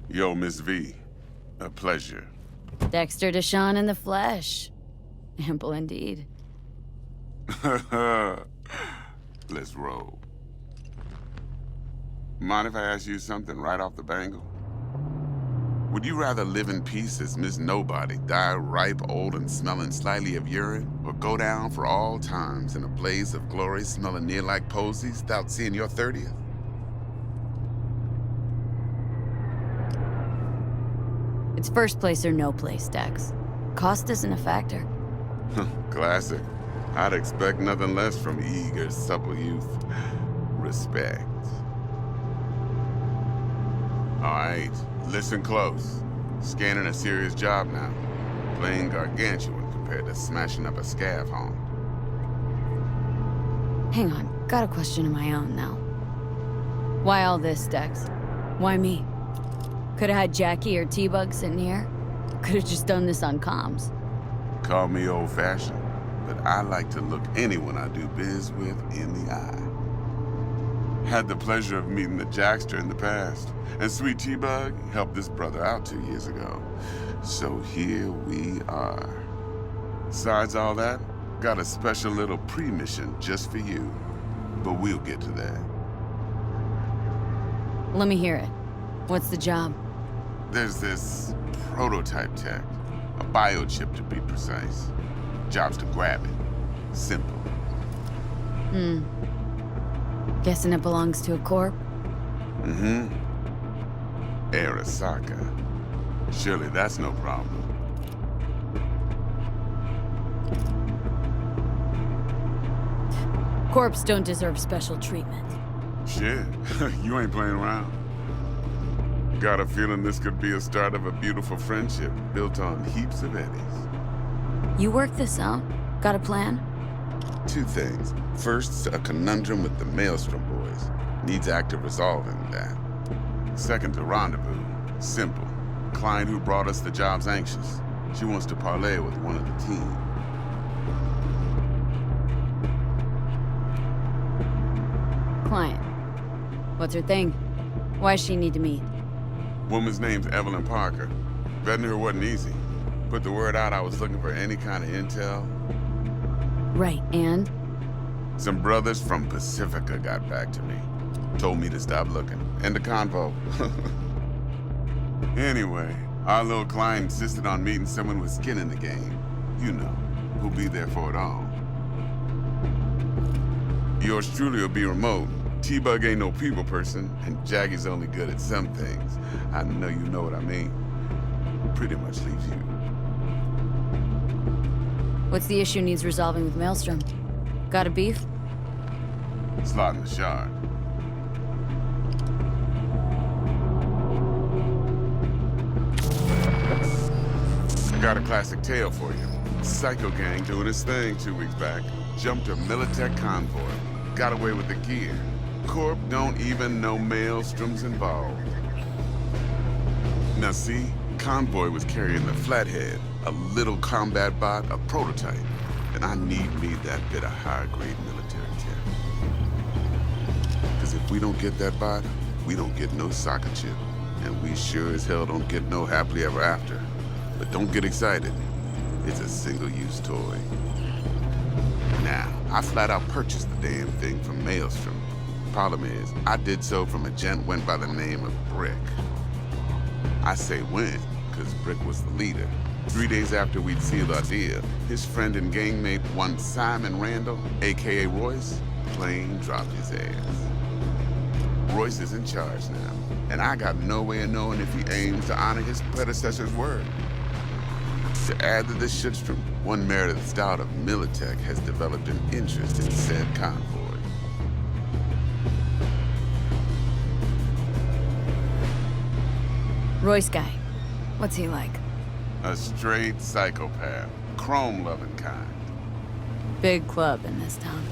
Yo, Miss V. A pleasure. Dexter Deshawn in the flesh. Ample indeed. Let's roll. Mind if I ask you something right off the bangle? Would you rather live in peace as Miss Nobody, die ripe, old, and smelling slightly of urine, or go down for all times in a blaze of glory smelling near like posies without seeing your 30th? It's first place or no place, Dex. Cost isn't a factor. Classic. I'd expect nothing less from eager, supple youth. Respect. All right, listen close. Scanning a serious job now. Playing gargantuan compared to smashing up a scav home. Hang on, got a question of my own now. Why all this, Dex? Why me? Could've had Jackie or T-Bug sitting here. Could've just done this on comms. Call me old-fashioned, but I like to look anyone I do biz with in the eye. Had the pleasure of meeting the Jackster in the past, and Sweet T-Bug helped this brother out 2 years ago. So here we are. Besides all that, got a special little pre-mission just for you. But we'll get to that. Let me hear it. What's the job? There's this prototype tech, a biochip to be precise. Job's to grab it. Simple. Guessing it belongs to a corp? Mm-hmm. Arasaka. Surely that's no problem. Corps don't deserve special treatment. Shit, you ain't playing around. Got a feeling this could be a start of a beautiful friendship built on heaps of eddies. You work this out? Got a plan? Two things. First, a conundrum with the Maelstrom boys. Needs active resolving that. Second, a rendezvous. Simple. Client who brought us the job's anxious. She wants to parlay with one of the team. Client. What's her thing? Why does she need to meet? Woman's name's Evelyn Parker. Vetting her wasn't easy. Put the word out I was looking for any kind of intel. Right, and? Some brothers from Pacifica got back to me. Told me to stop looking. End the convo. Anyway, our little client insisted on meeting someone with skin in the game. You know, who'll be there for it all. Yours truly will be remote. T-Bug ain't no people person, and Jaggy's only good at some things. I know you know what I mean. Pretty much leaves you. What's the issue needs resolving with Maelstrom? Got a beef? Slot in the shard. I got a classic tale for you. Psycho gang doing his thing 2 weeks back. Jumped a Militech convoy. Got away with the gear. Corp don't even know Maelstrom's involved. Now see, convoy was carrying the Flathead, a little combat bot, a prototype. And I need me that bit of high-grade military tech. Because if we don't get that bot, we don't get no soccer chip. And we sure as hell don't get no happily ever after. But don't get excited. It's a single-use toy. Now, I flat out purchased the damn thing from Maelstrom. Problem is, I did so from a gent went by the name of Brick. I say went, because Brick was the leader. 3 days after we'd sealed our deal, his friend and gangmate, one Simon Randall, aka Royce, plain dropped his ass. Royce is in charge now, and I got no way of knowing if he aims to honor his predecessor's word. To add to this shitstrom, one Meredith Stout of Militech has developed an interest in said convoy. Royce guy. What's he like? A straight psychopath, chrome-loving kind. Big club in this town.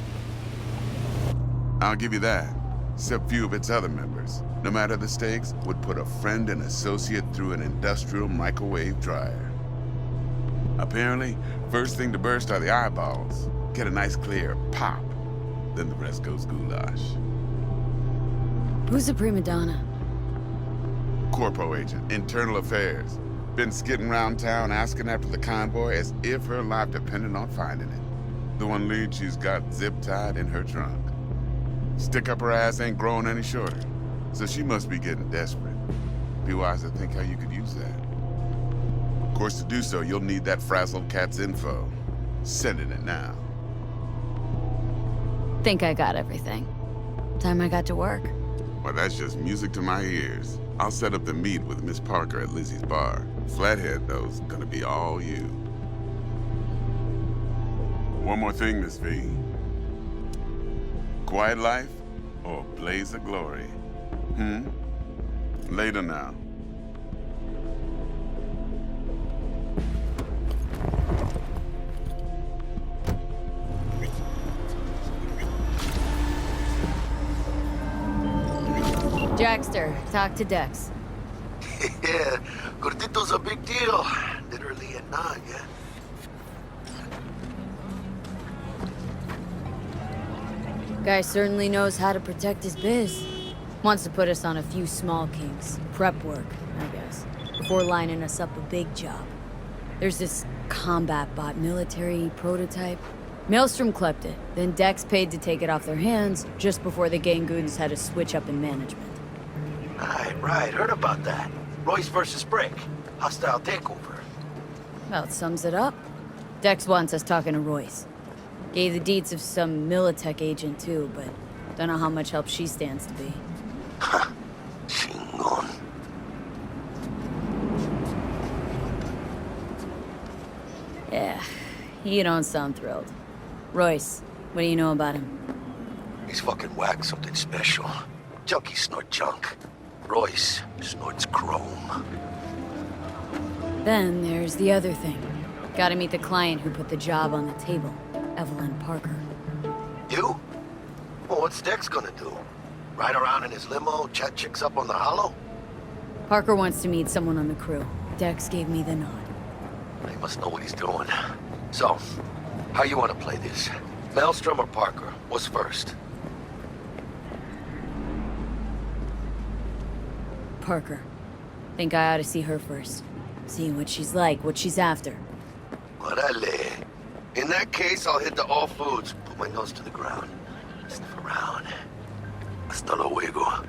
I'll give you that. except few of its other members, no matter the stakes, would put a friend and associate through an industrial microwave dryer. Apparently, first thing to burst are the eyeballs. Get a nice clear pop, then the rest goes goulash. Who's the prima donna? Corpo agent, internal affairs. Been skidding around town asking after the convoy as if her life depended on finding it. The one lead she's got zip-tied in her trunk. Stick up her ass ain't growing any shorter, so she must be getting desperate. Be wise to think how you could use that. Of course, to do so, you'll need that frazzled cat's info. Sending it now. Think I got everything. Time I got to work. Well, that's just music to my ears. I'll set up the meet with Miss Parker at Lizzie's bar. Flathead, though's gonna be all you. One more thing, Miss V. Quiet life or blaze of glory? Later now. Jackster, talk to Dex. Yeah, Gordito's a big deal. Literally and not, yeah? Guy certainly knows how to protect his biz. Wants to put us on a few small kinks. Prep work, I guess. Before lining us up a big job. There's this combat bot military prototype. Maelstrom clept it, then Dex paid to take it off their hands just before the Gangoons had a switch up in management. Right, heard about that. Royce versus Brick. Hostile takeover. Well, it sums it up. Dex wants us talking to Royce. Gave the deeds of some Militech agent too, but don't know how much help she stands to be. Chingon. Yeah, you don't sound thrilled. Royce, what do you know about him? He's fucking whack, something special. Junkies snort junk. Royce snorts chrome. Then there's the other thing. Gotta meet the client who put the job on the table, Evelyn Parker. You? Well, what's Dex gonna do? Ride around in his limo, chat chicks up on the hollow? Parker wants to meet someone on the crew. Dex gave me the nod. He must know what he's doing. So, how you want to play this? Maelstrom or Parker? What's first? Parker. Think I ought to see her first. See what she's like, what she's after. Orale. In that case, I'll hit the all foods, put my nose to the ground, sniff around. Hasta luego.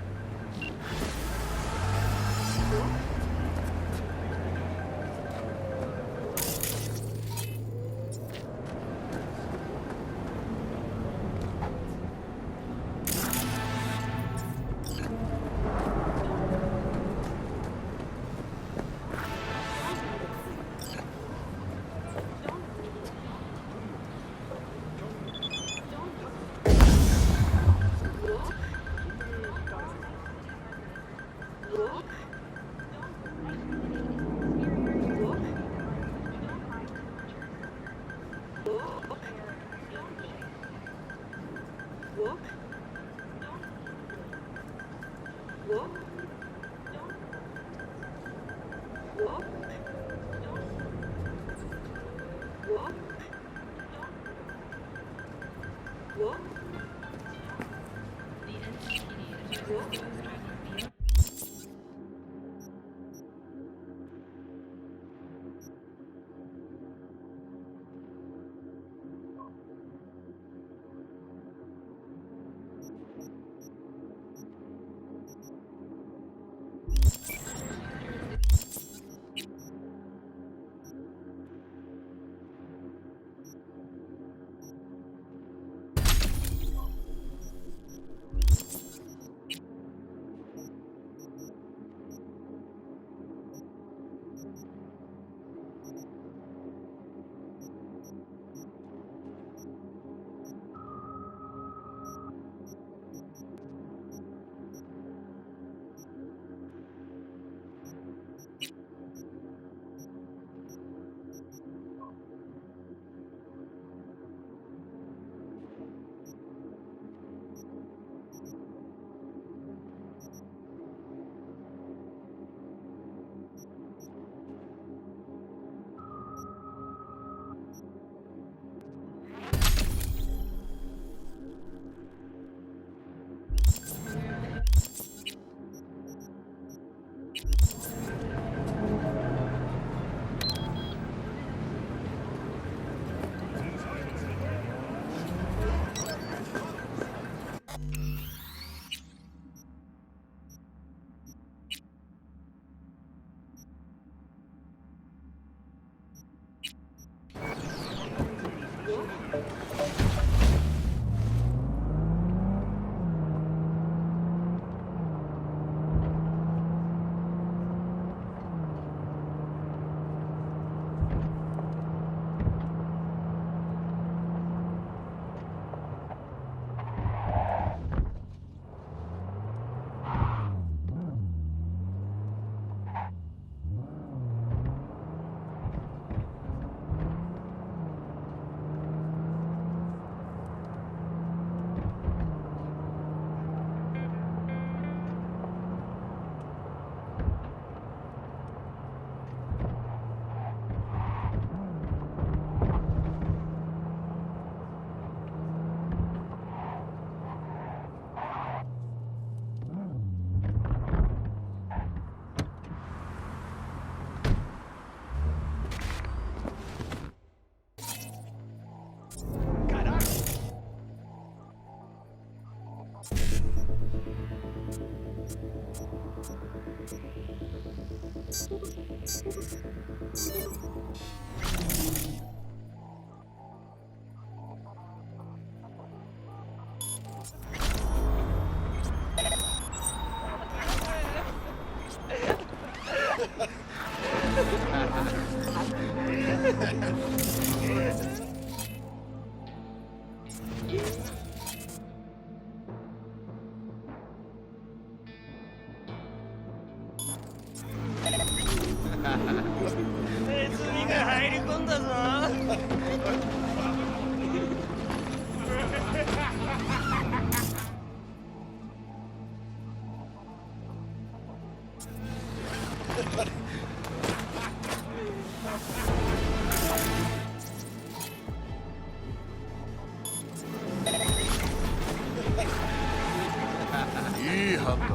いい判断。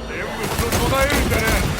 念仏を唱えるんだね。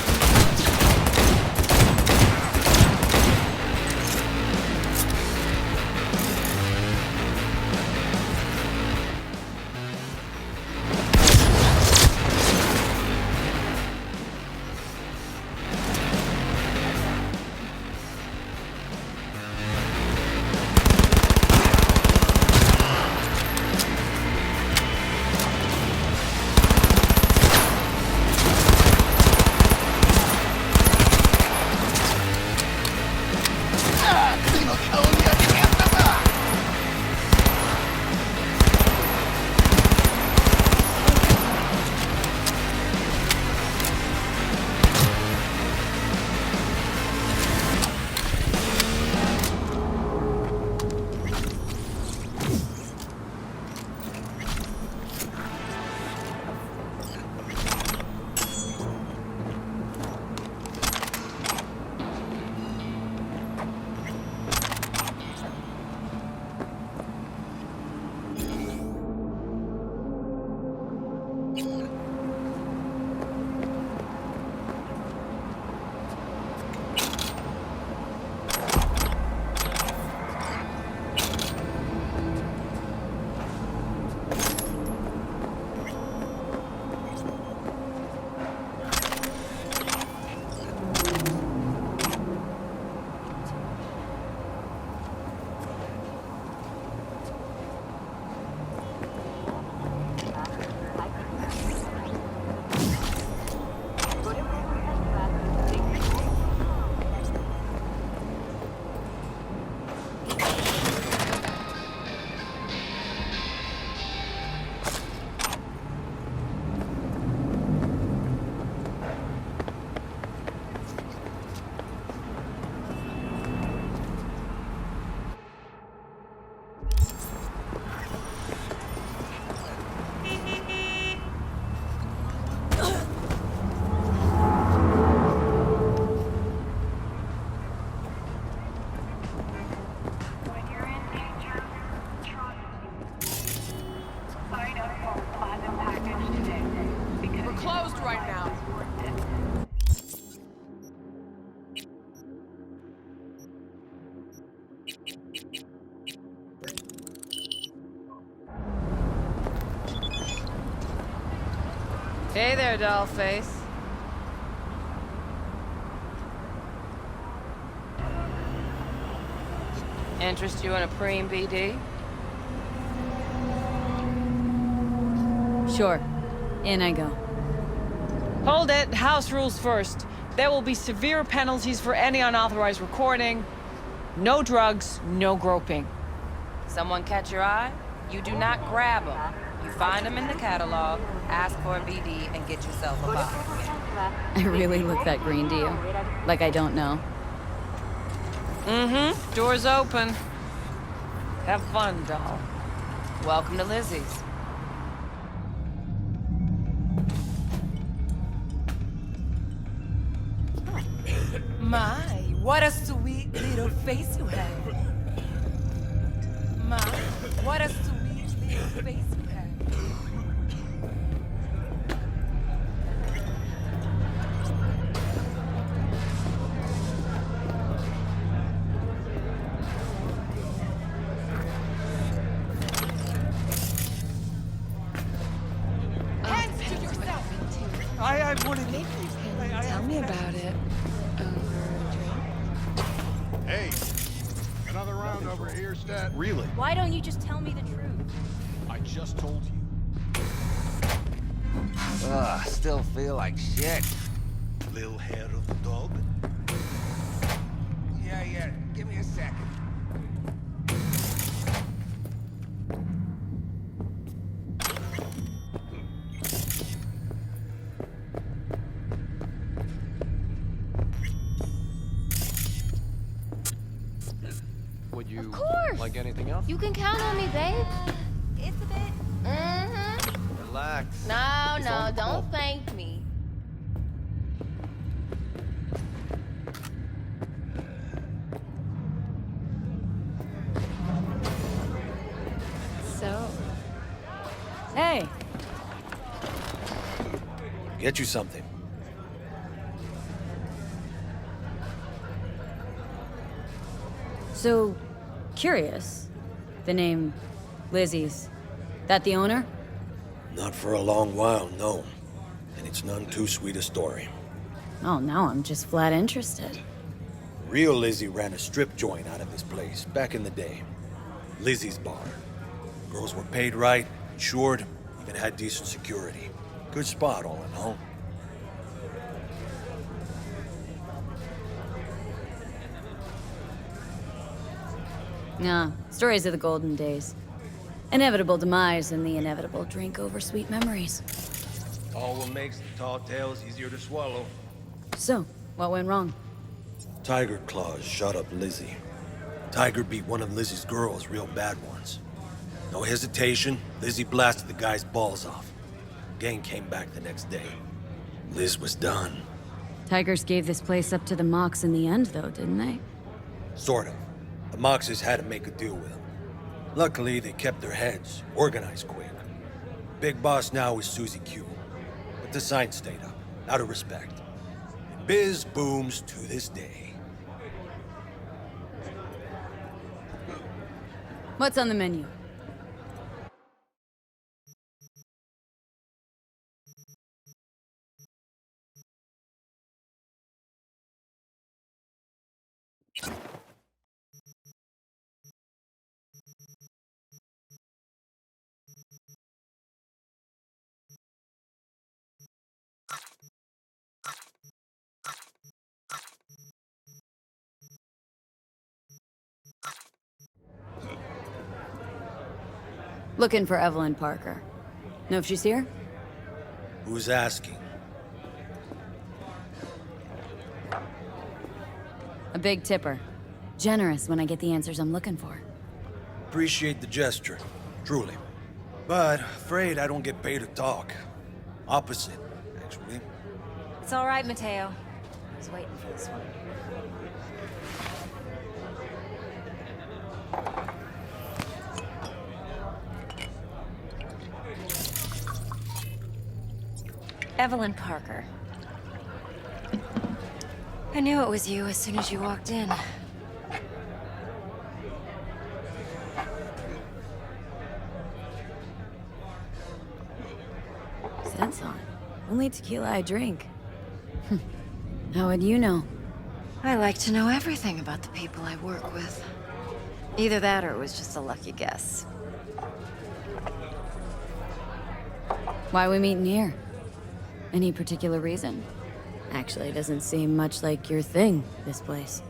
Hey there, dollface. Interest you in a preem, BD? Sure. In I go. Hold it. House rules first. There will be severe penalties for any unauthorized recording. No drugs, no groping. Someone catch your eye? You do not grab them. You find them in the catalog, ask for a BD, and get yourself a box. I really look that green, do you? Like I don't know. Mm-hmm. Door's open. Have fun, doll. Welcome to Lizzie's. My, what a sweet little face you have. My, what a sweet little face you have. I wouldn't eat these. Tell me about it. Hey, another round over here, Stat. Really? Why don't you just tell me the truth? I just told you. Ugh, still feel like shit. Little hair of the dog. Yeah, give me a second. Would you Of course. like anything else? You can count on me, babe. It's a bit. Mm-hmm. Relax. No, It's no, on the don't ball. thank me. So, Hey, Get you something. so curious. The name Lizzie's. That the owner? Not for a long while, no. And it's none too sweet a story. Oh, now I'm just flat interested. Real Lizzie ran a strip joint out of this place back in the day. Lizzie's bar. Girls were paid right, insured, even had decent security. Good spot, all in all. Nah, stories of the golden days. Inevitable demise and the inevitable drink over sweet memories. All what makes the tall tales easier to swallow. So, what went wrong? Tiger Claws shot up Lizzie. Tiger beat one of Lizzie's girls real bad once. No hesitation, Lizzie blasted the guy's balls off. Gang came back the next day. Liz was done. Tigers gave this place up to the Mox in the end, though, didn't they? Sort of. The Moxes had to make a deal with him. Luckily, they kept their heads, organized quick. Big boss now is Susie Q. But the sign stayed up, out of respect. And biz booms to this day. What's on the menu? Looking for Evelyn Parker. Know if she's here? Who's asking? A big tipper. Generous when I get the answers I'm looking for. Appreciate the gesture, truly. But afraid I don't get paid to talk. Opposite, actually. It's all right, Mateo. I was waiting for this one. Evelyn Parker. I knew it was you as soon as you walked in. Sense on. Only tequila I drink. How would you know? I like to know everything about the people I work with. Either that or it was just a lucky guess. Why we meeting here? Any particular reason? Actually, it doesn't seem much like your thing, this place.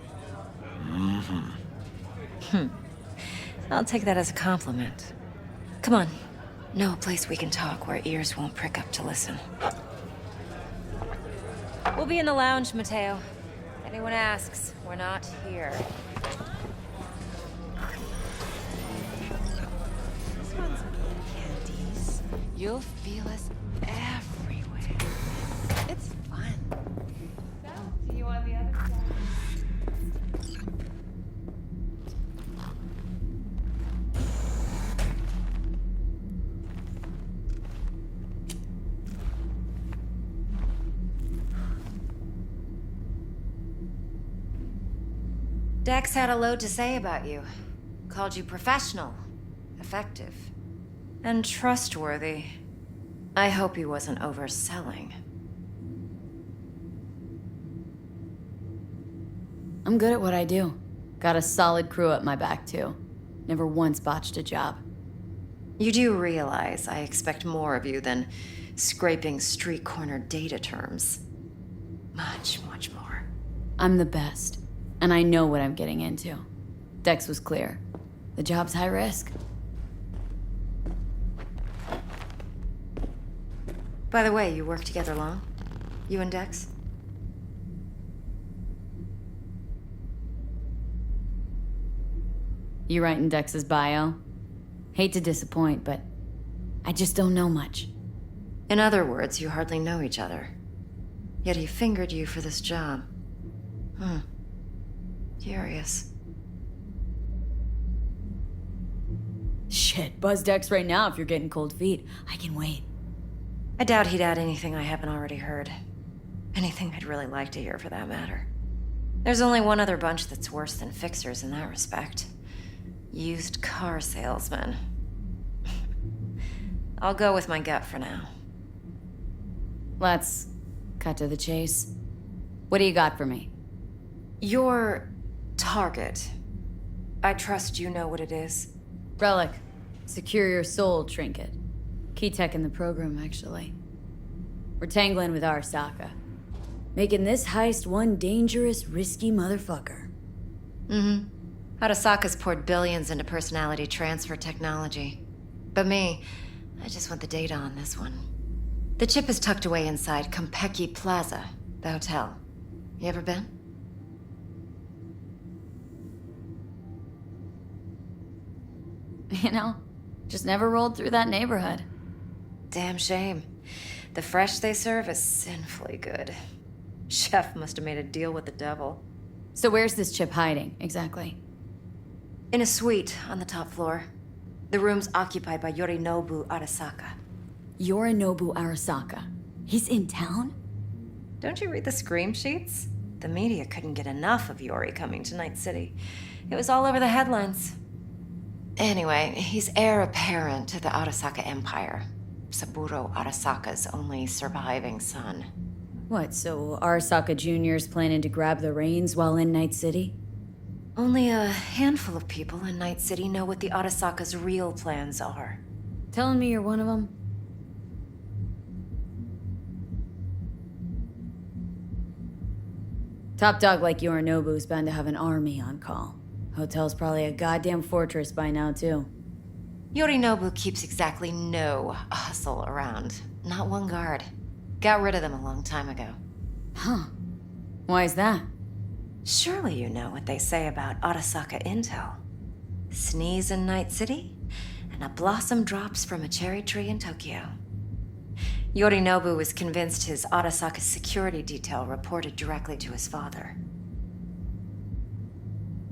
I'll take that as a compliment. Come on. Know a place we can talk where ears won't prick up to listen. We'll be in the lounge, Mateo. If anyone asks, we're not here. This one's candies. You'll feel us everywhere. It's fun. So, see you on the other side. Dex had a load to say about you. Called you professional, effective, and trustworthy. I hope he wasn't overselling. I'm good at what I do. Got a solid crew at my back, too. Never once botched a job. You do realize I expect more of you than scraping street corner data terms. Much, much more. I'm the best, and I know what I'm getting into. Dex was clear. The job's high risk. By the way, you work together long? You and Dex? You writing Dex's bio? Hate to disappoint, but I just don't know much. In other words, you hardly know each other. Yet he fingered you for this job. Curious. Shit, buzz Dex right now if you're getting cold feet. I can wait. I doubt he'd add anything I haven't already heard. Anything I'd really like to hear, for that matter. There's only one other bunch that's worse than fixers in that respect. Used car salesmen. I'll go with my gut for now. Let's cut to the chase. What do you got for me? Your target. I trust you know what it is. Relic. Secure your soul trinket. Key tech in the program, actually. We're tangling with Arasaka. Making this heist one dangerous, risky motherfucker. Arasaka's poured billions into personality transfer technology. But me, I just want the data on this one. The chip is tucked away inside Kompeki Plaza, the hotel. You ever been? You know, just never rolled through that neighborhood. Damn shame. The fresh they serve is sinfully good. Chef must have made a deal with the devil. So where's this chip hiding, exactly? In a suite on the top floor. The room's occupied by Yorinobu Arasaka. Yorinobu Arasaka. He's in town? Don't you read the scream sheets? The media couldn't get enough of Yori coming to Night City. It was all over the headlines. Anyway, he's heir apparent to the Arasaka Empire. Saburo Arasaka's only surviving son. What, so Arasaka Jr.'s planning to grab the reins while in Night City? Only a handful of people in Night City know what the Arasaka's real plans are. Telling me you're one of them? Top dog like Yorinobu's bound to have an army on call. Hotel's probably a goddamn fortress by now, too. Yorinobu keeps exactly no hustle around. Not one guard. Got rid of them a long time ago. Huh. Why is that? Surely you know what they say about Arasaka intel. Sneeze in Night City, and a blossom drops from a cherry tree in Tokyo. Yorinobu was convinced his Arasaka security detail reported directly to his father.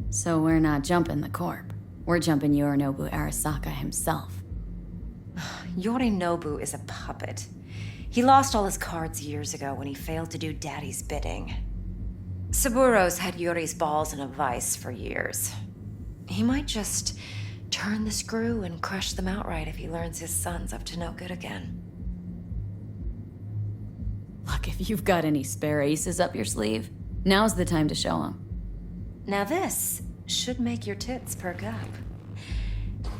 So we're not jumping the corp. We're jumping Yorinobu Arasaka himself. Yorinobu is a puppet. He lost all his cards years ago when he failed to do Daddy's bidding. Saburo's had Yori's balls in a vice for years. He might just turn the screw and crush them outright if he learns his son's up to no good again. Look, if you've got any spare aces up your sleeve, now's the time to show them. Now this should make your tits perk up.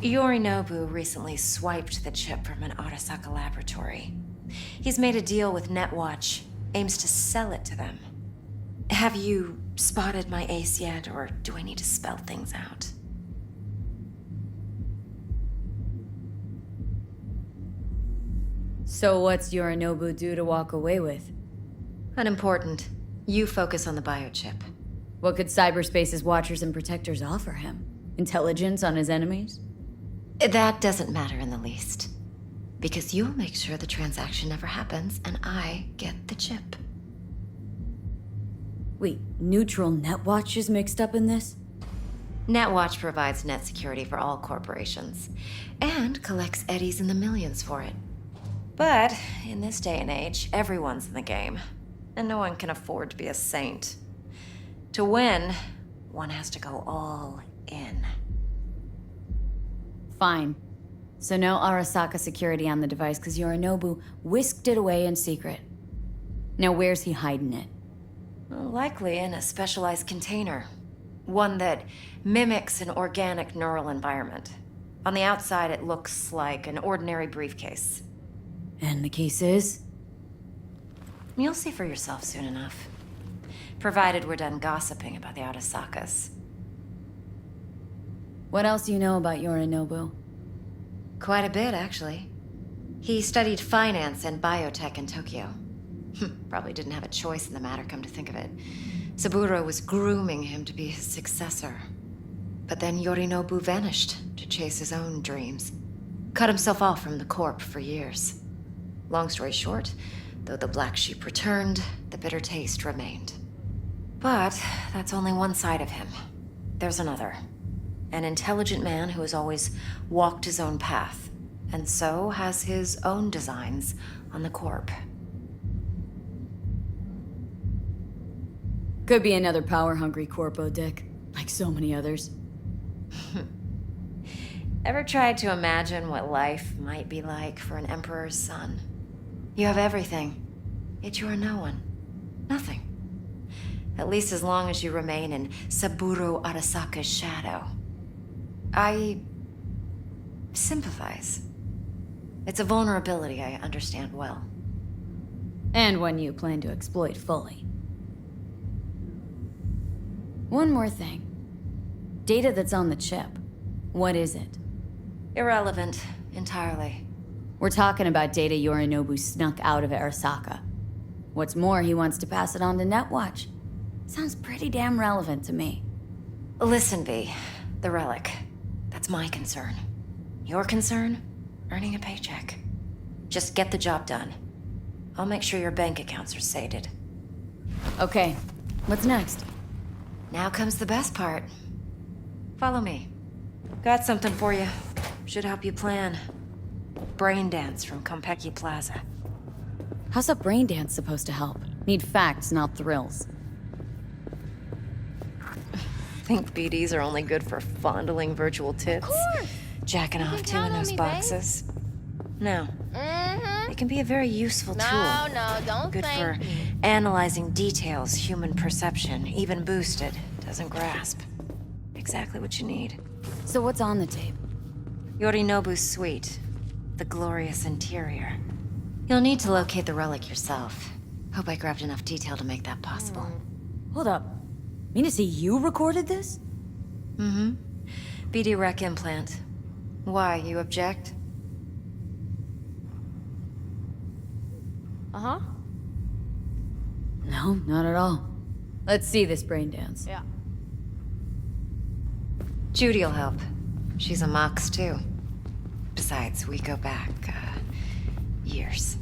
Yorinobu recently swiped the chip from an Arasaka laboratory. He's made a deal with Netwatch, aims to sell it to them. Have you spotted my ace yet, or do I need to spell things out? So what's Yorinobu due to walk away with? Unimportant. You focus on the biochip. What could cyberspace's watchers and protectors offer him? Intelligence on his enemies? That doesn't matter in the least. Because you'll make sure the transaction never happens, and I get the chip. Wait, neutral Netwatch is mixed up in this? Netwatch provides net security for all corporations, and collects eddies in the millions for it. But in this day and age, everyone's in the game, and no one can afford to be a saint. To win, one has to go all in. Fine. So no Arasaka security on the device because Yorinobu whisked it away in secret. Now where's he hiding it? Well, likely in a specialized container. One that mimics an organic neural environment. On the outside, it looks like an ordinary briefcase. And the case is? You'll see for yourself soon enough. Provided we're done gossiping about the Arasakas. What else do you know about Yorinobu? Quite a bit, actually. He studied finance and biotech in Tokyo. Probably didn't have a choice in the matter, come to think of it. Saburo was grooming him to be his successor. But then Yorinobu vanished to chase his own dreams. Cut himself off from the Corp for years. Long story short, though the black sheep returned, the bitter taste remained. But that's only one side of him. There's another. An intelligent man who has always walked his own path, and so has his own designs on the Corp. Could be another power-hungry corpo dick, like so many others. Ever tried to imagine what life might be like for an emperor's son? You have everything, yet you are no one. Nothing. At least as long as you remain in Saburo Arasaka's shadow. I sympathize. It's a vulnerability I understand well. And one you plan to exploit fully. One more thing. Data that's on the chip. What is it? Irrelevant, entirely. We're talking about data Yorinobu snuck out of Arasaka. What's more, he wants to pass it on to Netwatch. Sounds pretty damn relevant to me. Listen, V. The relic. That's my concern. Your concern? Earning a paycheck. Just get the job done. I'll make sure your bank accounts are sated. Okay, what's next? Now comes the best part. Follow me. Got something for you. Should help you plan. Brain dance from Konpeki Plaza. How's a brain dance supposed to help? Need facts, not thrills. Think BDs are only good for fondling virtual tits? Of course. Jacking You off can to count in on those me, babe. boxes? No. Mm-hmm. It can be a very useful tool. No, don't Good for thank me. analyzing details human perception, even boosted, doesn't grasp. Exactly what you need. So what's on the tape? Yorinobu's suite. The glorious interior. You'll need to locate the relic yourself. Hope I grabbed enough detail to make that possible. Hold up. Mean to say you recorded this? Mm-hmm. BD rec implant. Why, you object? Uh-huh. No, not at all. Let's see this brain dance. Yeah. Judy'll help. She's a Mox, too. Besides, we go back, years.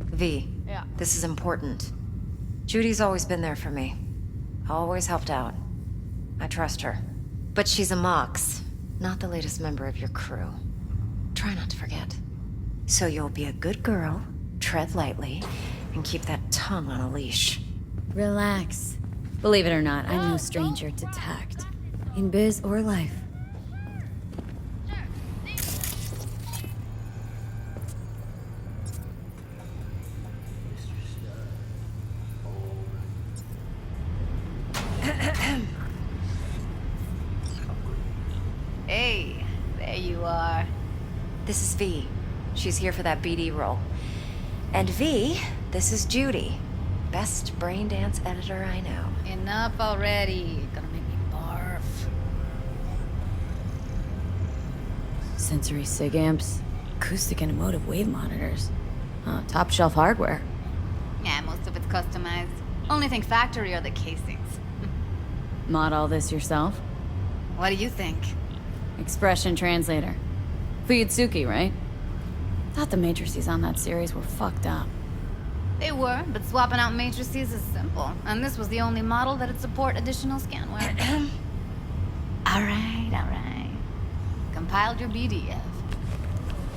V. Yeah. This is important. Judy's always been there for me. Always helped out. I trust her. But she's a Mox, not the latest member of your crew. Try not to forget. So you'll be a good girl, tread lightly, and keep that tongue on a leash. Relax. Believe it or not, I'm no stranger to tact. In biz or life. Hey, there you are. This is V. She's here for that BD role. And V, this is Judy. Best brain dance editor I know. Enough already. Gonna make me barf. Sensory sig amps, acoustic and emotive wave monitors. Top shelf hardware. Yeah, most of it's customized. Only thing factory are the casings. Mod all this yourself? What do you think? Expression translator. Fuyutsuki, right? Thought the matrices on that series were fucked up. They were, but swapping out matrices is simple. And this was the only model that'd support additional scanware. all right. Compiled your BDF.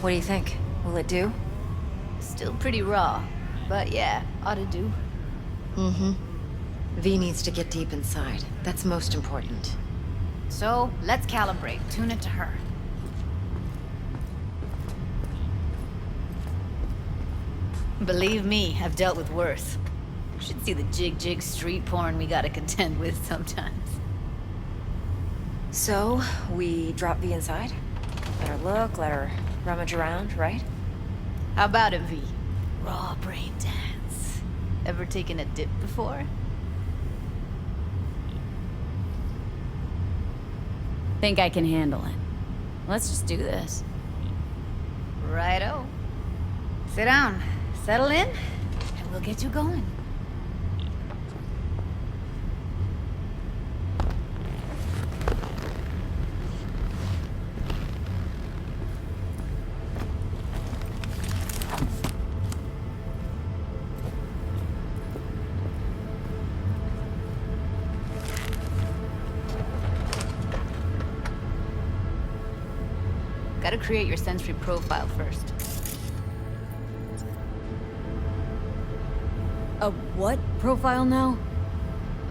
What do you think? Will it do? Still pretty raw, but yeah, ought to do. Mm-hmm. V needs to get deep inside. That's most important. So, let's calibrate. Tune it to her. Believe me, I've dealt with worse. You should see the jig street porn we gotta contend with sometimes. So, we drop V inside? Let her look, let her rummage around, right? How about it, V? Raw brain dance. Ever taken a dip before? Think I can handle it. Let's just do this. Righto. Sit down, settle in, and we'll get you going. Gotta create your sensory profile first. A what profile now?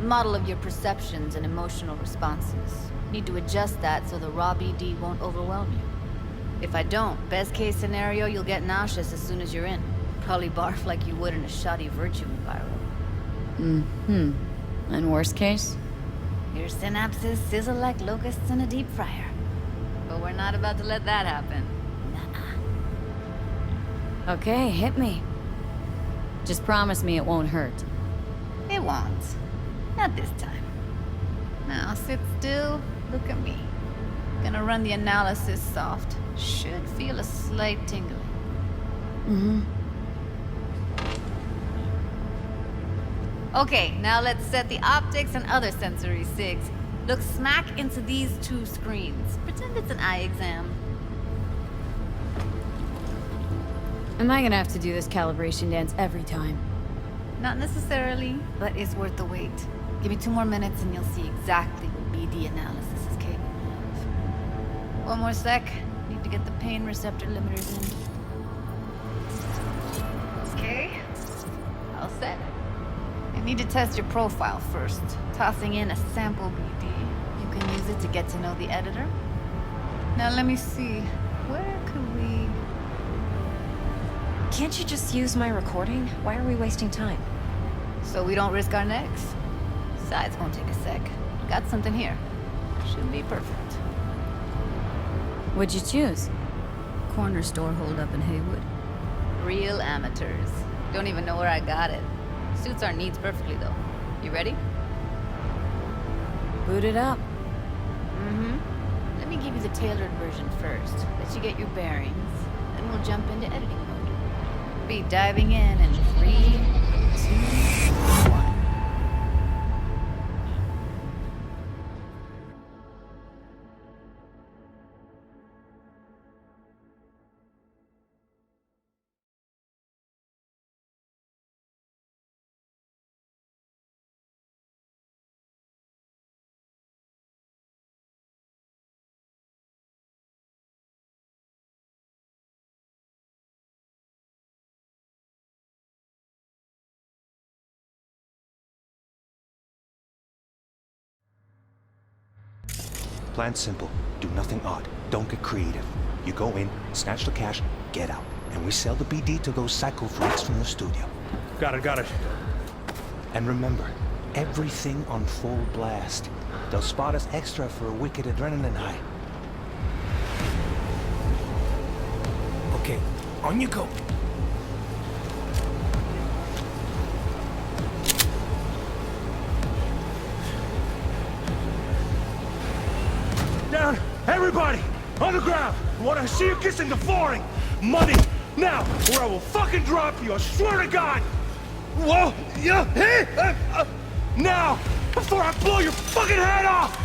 Model of your perceptions and emotional responses. Need to adjust that so the raw BD won't overwhelm you. If I don't, best case scenario, you'll get nauseous as soon as you're in. Probably barf like you would in a shoddy virtue environment. Mm-hmm. And worst case? Your synapses sizzle like locusts in a deep fryer. But we're not about to let that happen. Nuh-uh. Okay, hit me. Just promise me it won't hurt. It won't. Not this time. Now sit still, look at me. Gonna run the analysis soft. Should feel a slight tingling. Mm-hmm. Okay, now let's set the optics and other sensory sigs. Look smack into these two screens. Pretend it's an eye exam. Am I gonna have to do this calibration dance every time? Not necessarily, but it's worth the wait. Give me 2 more minutes and you'll see exactly what BD analysis is capable of. One more sec. Need to get the pain receptor limiters in. Okay. All set. I need to test your profile first. Tossing in a sample BD. You can use it to get to know the editor. Now let me see. Where could we... Can't you just use my recording? Why are we wasting time? So we don't risk our necks. Besides, won't take a sec. Got something here. Should be perfect. What'd you choose? Corner store holdup in Haywood. Real amateurs. Don't even know where I got it. Suits our needs perfectly, though. You ready? Boot it up. Mm-hmm. Let me give you the tailored version first. Let you get your bearings. Then we'll jump into editing mode. Be diving in 3, 2... Plan's simple. Do nothing odd. Don't get creative. You go in, snatch the cash, get out. And we sell the BD to those psycho freaks from the studio. Got it. And remember, everything on full blast. They'll spot us extra for a wicked adrenaline high. Okay, on you go. Down! Everybody! On the ground! I want to see you kissing the flooring! Money! Now! Or I will fucking drop you! I swear to God! Whoa! Yeah! Hey! Now! Before I blow your fucking head off!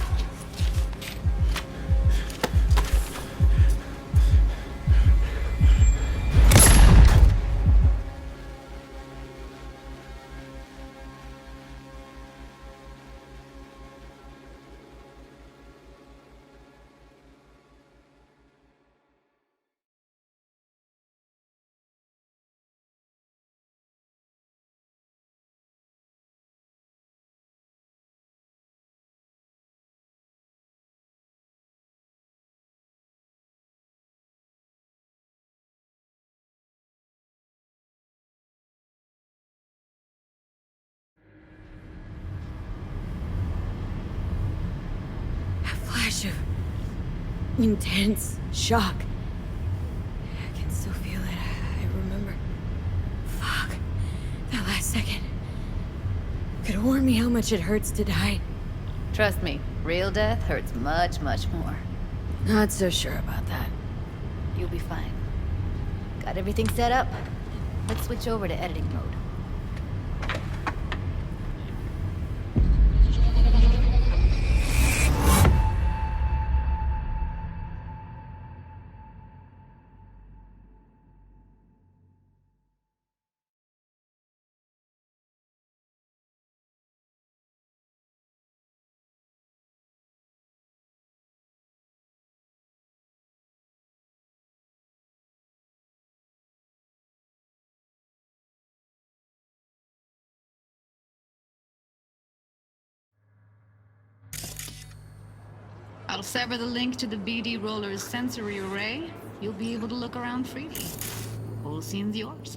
intense shock. I can still feel it. I remember. Fuck. That last second. Could have warned me how much it hurts to die. Trust me, real death hurts much, much more. Not so sure about that. You'll be fine. Got everything set up? Let's switch over to editing mode. I'll sever the link to the BD Roller's sensory array. You'll be able to look around freely. Whole scene's yours.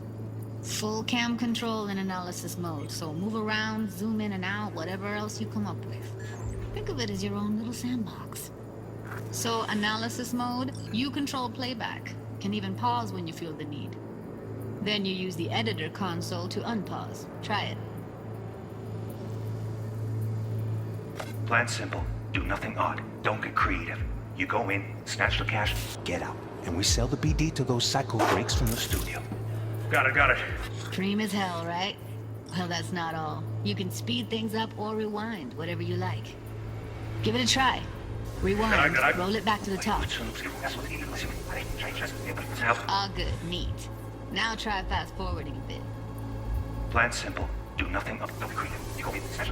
Full cam control in analysis mode, so move around, zoom in and out, whatever else you come up with. Think of it as your own little sandbox. So, analysis mode, you control playback. Can even pause when you feel the need. Then you use the editor console to unpause. Try it. Plan simple. Do nothing odd. Don't get creative. You go in, snatch the cash, get out. And we sell the BD to those psycho freaks from the studio. Got it. Cream as hell, right? Well, that's not all. You can speed things up or rewind, whatever you like. Give it a try. Rewind, roll it back to the top. All good, neat. Now try fast forwarding a bit. Plan simple. Do nothing odd. Don't get creative. You go in, snatch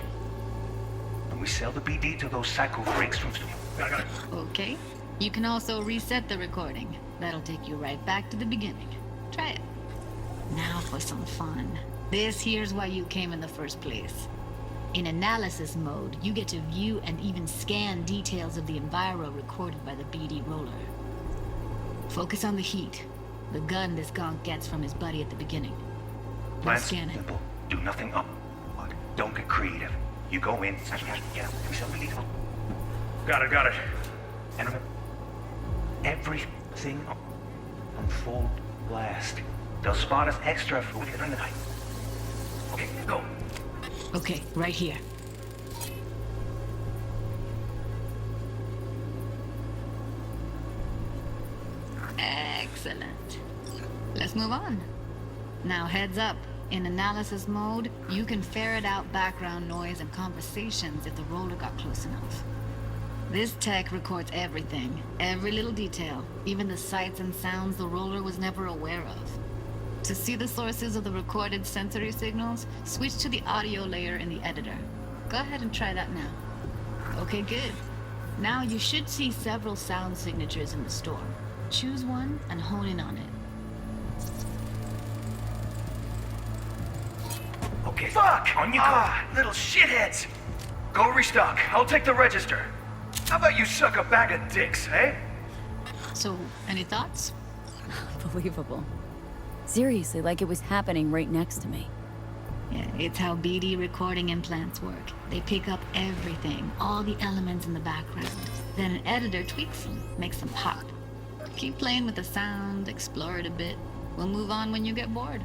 and we sell the BD to those psycho freaks from the studio. Got it. Okay. You can also reset the recording. That'll take you right back to the beginning. Try it. Now for some fun. This here's why you came in the first place. In analysis mode, you get to view and even scan details of the enviro recorded by the BD roller. Focus on the heat, the gun this gonk gets from his buddy at the beginning. Plan scan it. simple. Do nothing odd. Don't get creative. You go in, snatch the cash, get out. We sell the BD to Got it. and remember, everything on full blast. They'll spot us extra for later in the night. Okay, go. Okay, right here. Excellent. Let's move on. Now heads up. In analysis mode, you can ferret out background noise and conversations if the roller got close enough. This tech records everything, every little detail, even the sights and sounds the roller was never aware of. To see the sources of the recorded sensory signals, switch to the audio layer in the editor. Go ahead and try that now. Okay, good. Now you should see several sound signatures in the store. Choose one and hone in on it. Okay. Fuck! On you go. Little shitheads! Go restock. I'll take the register. How about you suck a bag of dicks, eh? So, any thoughts? Unbelievable. Seriously, like it was happening right next to me. Yeah, it's how BD recording implants work. They pick up everything, all the elements in the background. Then an editor tweaks them, makes them pop. Keep playing with the sound, explore it a bit. We'll move on when you get bored.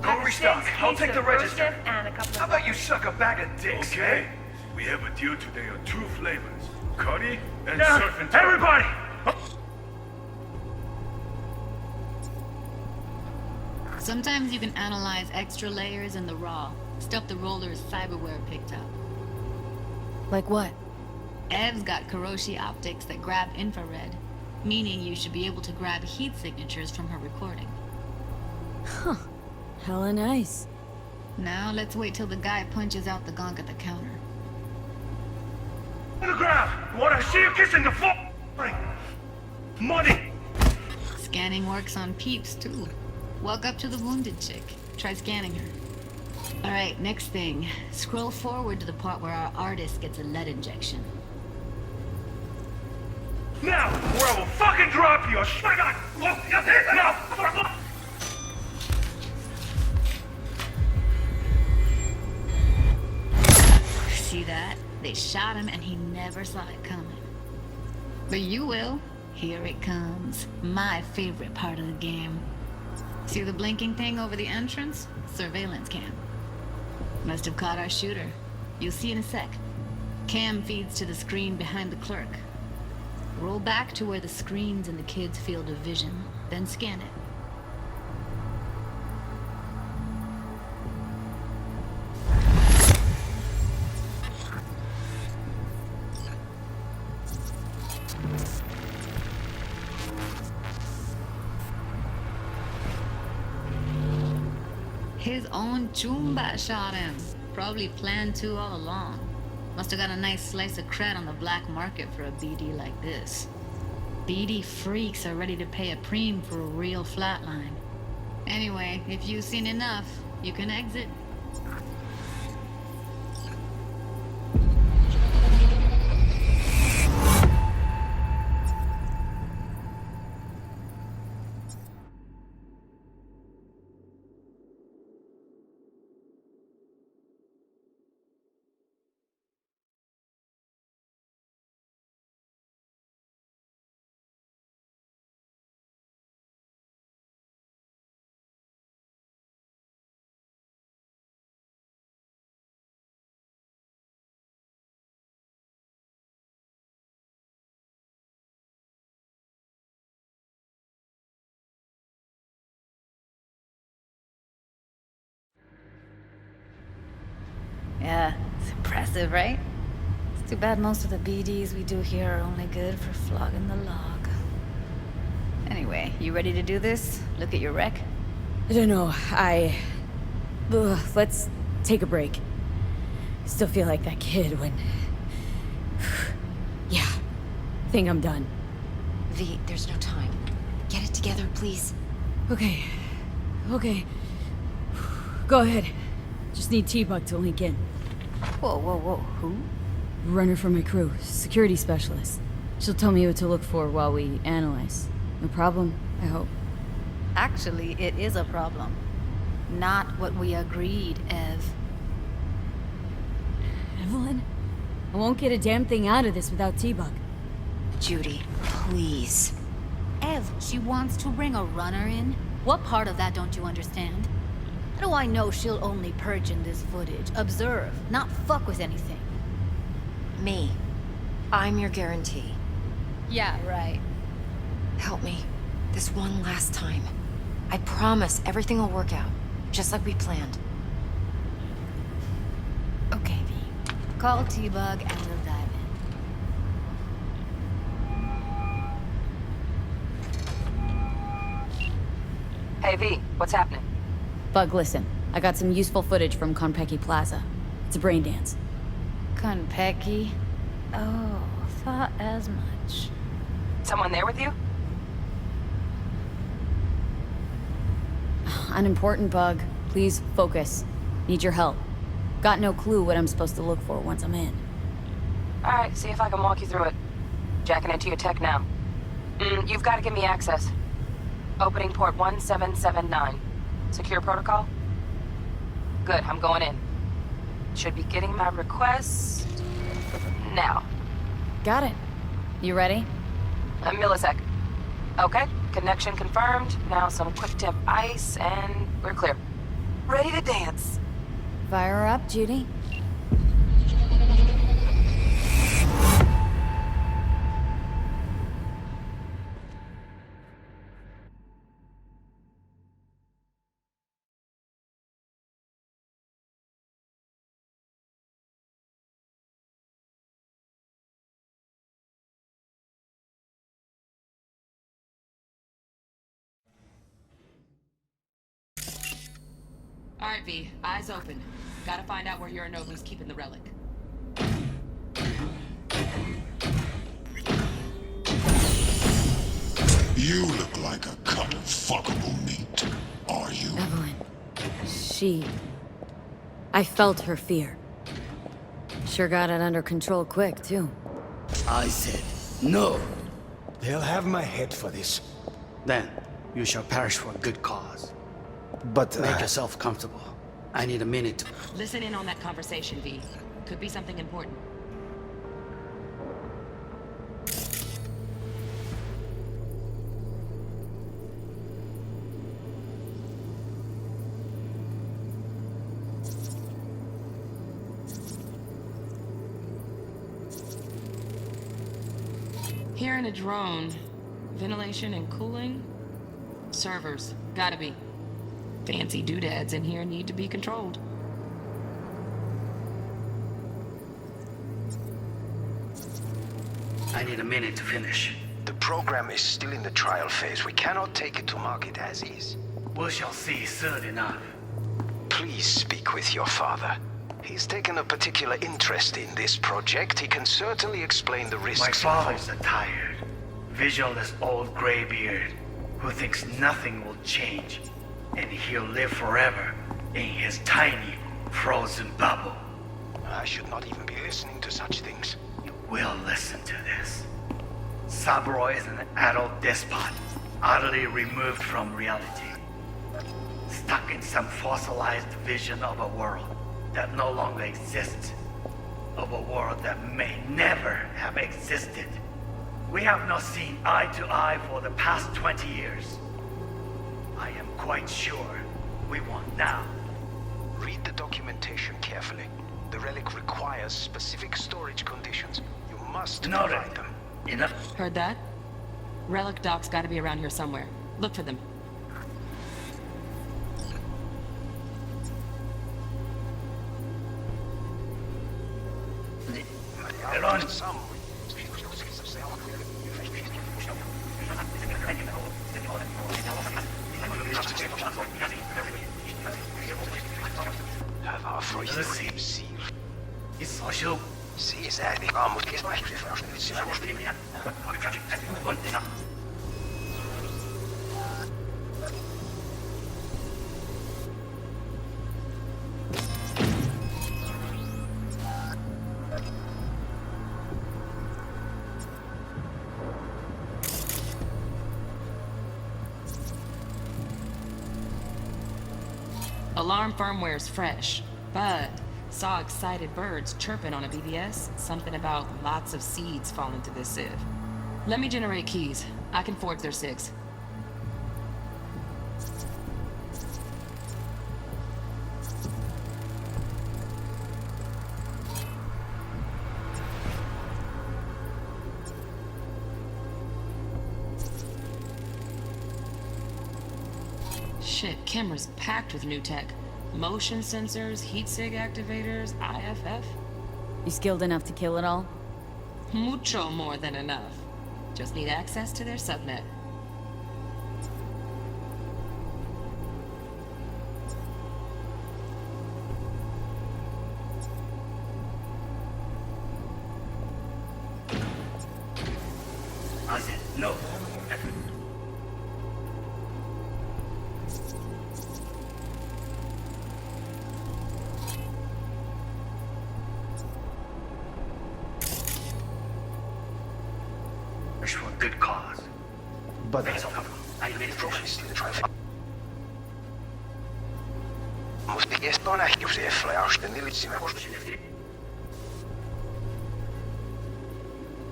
Go restock. I'll take the register. How about you suck a bag of dicks, okay? We have a deal today on 2 flavors. Curry and surf and turf. Everybody! Sometimes you can analyze extra layers in the raw, stuff the roller's cyberware picked up. Like what? Ev's got Kiroshi optics that grab infrared, meaning you should be able to grab heat signatures from her recording. Huh. Hella nice. Now let's wait till the guy punches out the gonk at the counter. On the ground! What I see you kissing the floor! Money! Scanning works on peeps, too. Walk up to the wounded chick. Try scanning her. Alright, next thing. Scroll forward to the part where our artist gets a lead injection. Now, or I will fucking drop you! My God! Now! See that? They shot him and he never saw it coming. But you will. Here it comes. My favorite part of the game. See the blinking thing over the entrance? Surveillance cam. Must have caught our shooter. You'll see in a sec. Cam feeds to the screen behind the clerk. Roll back to where the screen's in the kid's field of vision, then scan it. His own Chumba shot him. Probably planned to all along. Must have got a nice slice of cred on the black market for a BD like this. BD freaks are ready to pay a preem for a real flatline. Anyway, if you've seen enough, you can exit. Yeah, it's impressive, right? It's too bad most of the BDs we do here are only good for flogging the log. Anyway, you ready to do this? Look at your wreck? I don't know, let's take a break. Still feel like that kid when... Yeah, think I'm done. V, there's no time. Get it together, please. Okay. Go ahead. Just need T-Bug to link in. Whoa, who? Runner for my crew, security specialist. She'll tell me what to look for while we analyze. No problem, I hope. Actually, it is a problem. Not what we agreed, Ev. Evelyn? I won't get a damn thing out of this without T-Bug. Judy, please. Ev, she wants to bring a runner in? What part of that don't you understand? How do I know she'll only purge in this footage? Observe, not fuck with anything. Me. I'm your guarantee. Yeah, right. Help me. This one last time. I promise everything will work out. Just like we planned. Okay, V. Call T-Bug and we'll dive in. Hey, V, what's happening? Bug, listen. I got some useful footage from Konpeki Plaza. It's a brain dance. Konpeki? Oh, thought as much. Someone there with you? Unimportant, Bug. Please, focus. Need your help. Got no clue what I'm supposed to look for once I'm in. Alright, see if I can walk you through it. Jacking into your tech now. You've got to give me access. Opening port 1779. Secure protocol? Good, I'm going in. Should be getting my request... now. Got it. You ready? A millisec. Okay, connection confirmed. Now some quick tip ice, and we're clear. Ready to dance. Fire her up, Judy. Alright, V. Eyes open. Gotta find out where Yorinobu's keeping the relic. You look like a cut of fuckable meat, are you? Evelyn. I felt her fear. Sure got it under control quick, too. I said no. They'll have my head for this. Then you shall perish for a good cause. But, Make yourself comfortable. I need a minute to... Listen in on that conversation, V. Could be something important. Here in a drone. Ventilation and cooling? Servers. Gotta be. Fancy doodads in here need to be controlled. I need a minute to finish. The program is still in the trial phase. We cannot take it to market as is. We shall see soon enough. Please speak with your father. He's taken a particular interest in this project. He can certainly explain the risks. My father's a tired, visionless old graybeard who thinks nothing will change, and he'll live forever in his tiny, frozen bubble. I should not even be listening to such things. You will listen to this. Saburo is an adult despot, utterly removed from reality. Stuck in some fossilized vision of a world that no longer exists. Of a world that may never have existed. We have not seen eye to eye for the past 20 years. I am quite sure we won't now. Read the documentation carefully. The relic requires specific storage conditions. You must provide them. Enough. Heard that? Relic docs gotta be around here somewhere. Look for them. Alarm firmware's fresh, but saw excited birds chirping on a BBS. Something about lots of seeds falling to this sieve. Let me generate keys. I can forge their SIGs. Shit, camera's packed with new tech. Motion sensors, heat sig activators, IFF. You skilled enough to kill it all? Mucho more than enough. Just need access to their subnet. I said no. For a good cause. But I made progress in the trial.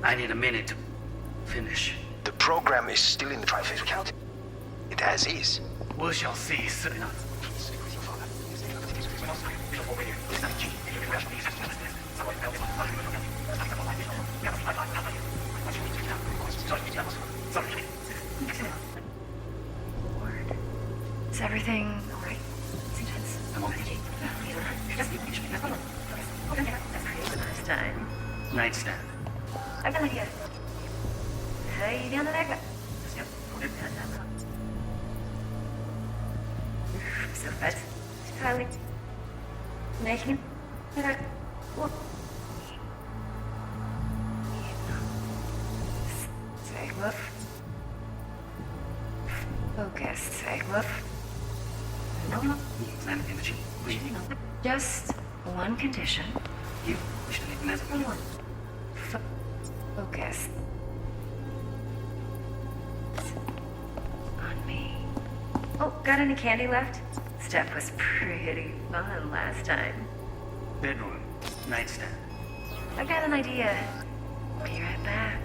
I need a minute to finish. The program is still in the trial phase. We count it as is. We shall see soon enough. Is everything alright? I'm okay. First time. Nightstand. I've been here. Hey, down the back. So fast. Charlie. Nation. Segwoof. Focus, Segwoof. Just one condition. Focus. On me. Oh, got any candy left? Stuff was pretty fun last time. Bedroom. nightstand. I got an idea. Be right back.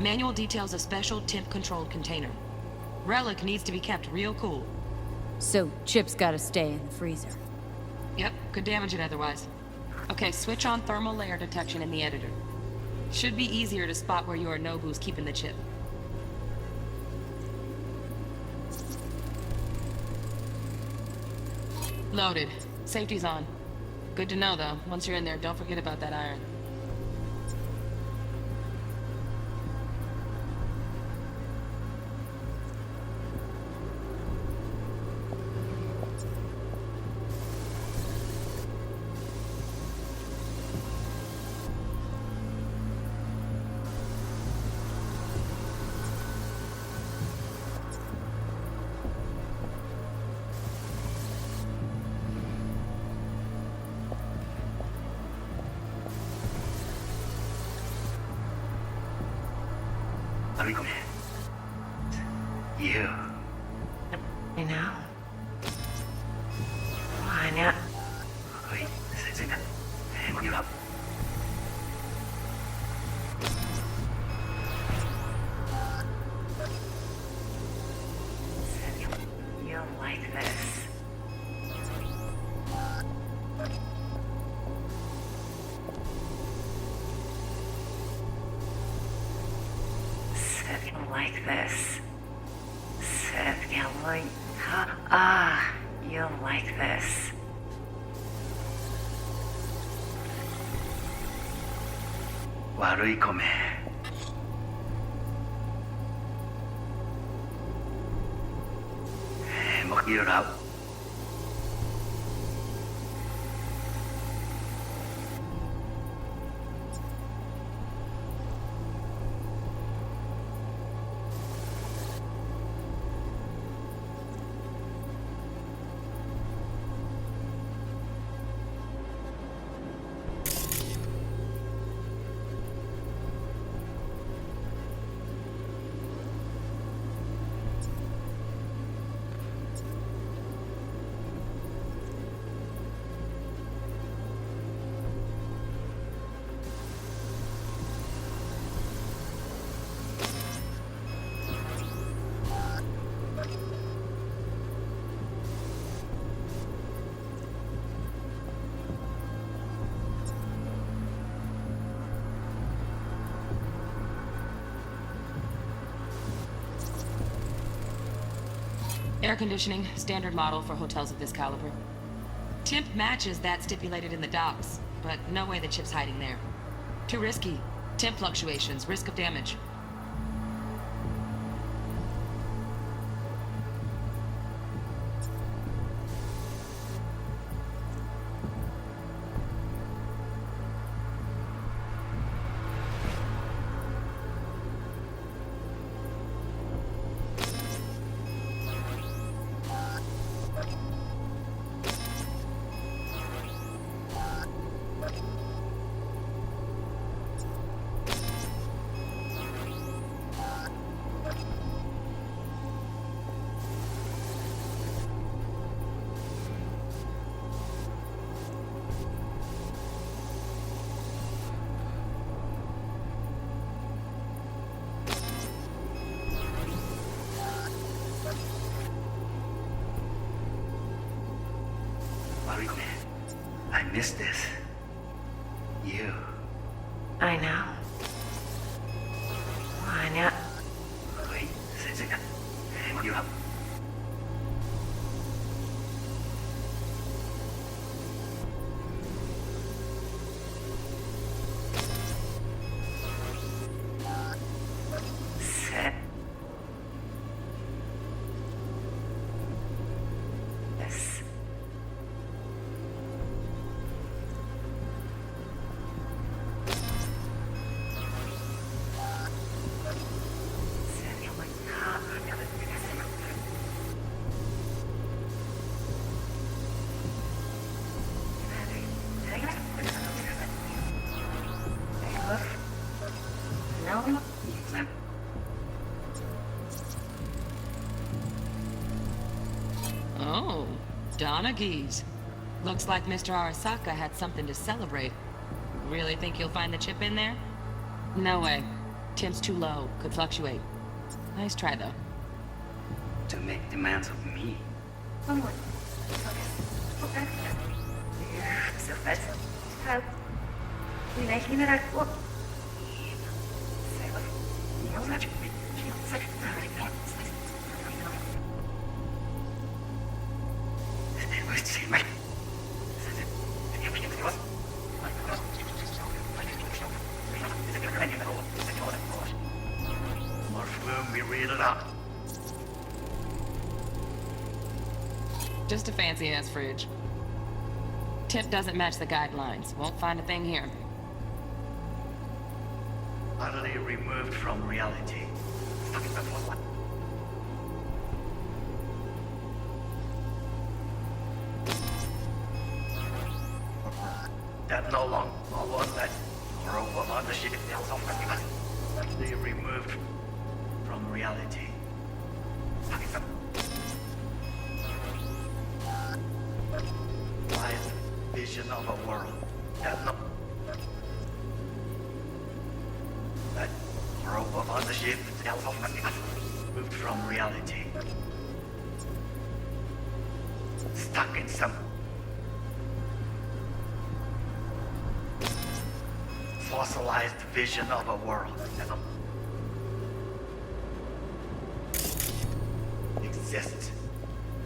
Manual details a special temp-controlled container. Relic needs to be kept real cool. So, Chip's gotta stay in the freezer. Yep, could damage it otherwise. Okay, switch on thermal layer detection in the editor. Should be easier to spot where Yorinobu's keeping the chip. Loaded. Safety's on. Good to know, though. Once you're in there, don't forget about that iron. You. I know. I know. Wait, second. You're up. You'll like this. Seth, you'll like this. Seth, you'll like... Ah, you'll like this. Warui kome. Mokirau. Air conditioning, standard model for hotels of this caliber. Temp matches that stipulated in the docs, but no way the chip's hiding there. Too risky. Temp fluctuations, risk of damage. Mariko, I missed this. You. I know. I know. Wait, second. You're up. Set. This. Oh, Donna Geese. Looks like Mr. Arasaka had something to celebrate. Really think you'll find the chip in there? No way. Temp's too low. Could fluctuate. Nice try, though. To make demands of me. More flume, we read it up. Just a fancy-ass fridge. Temp doesn't match the guidelines. Won't find a thing here. Utterly removed from reality. That no longer was that robot on the ship utterly removed from reality. Lies vision of a world that no that robot on the ship moved from reality. Stuck in some fossilized vision of a world that exists.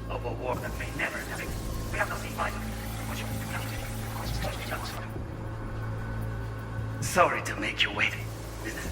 Of a world that may never have existed. We have nothing like Sorry to make you wait. Business.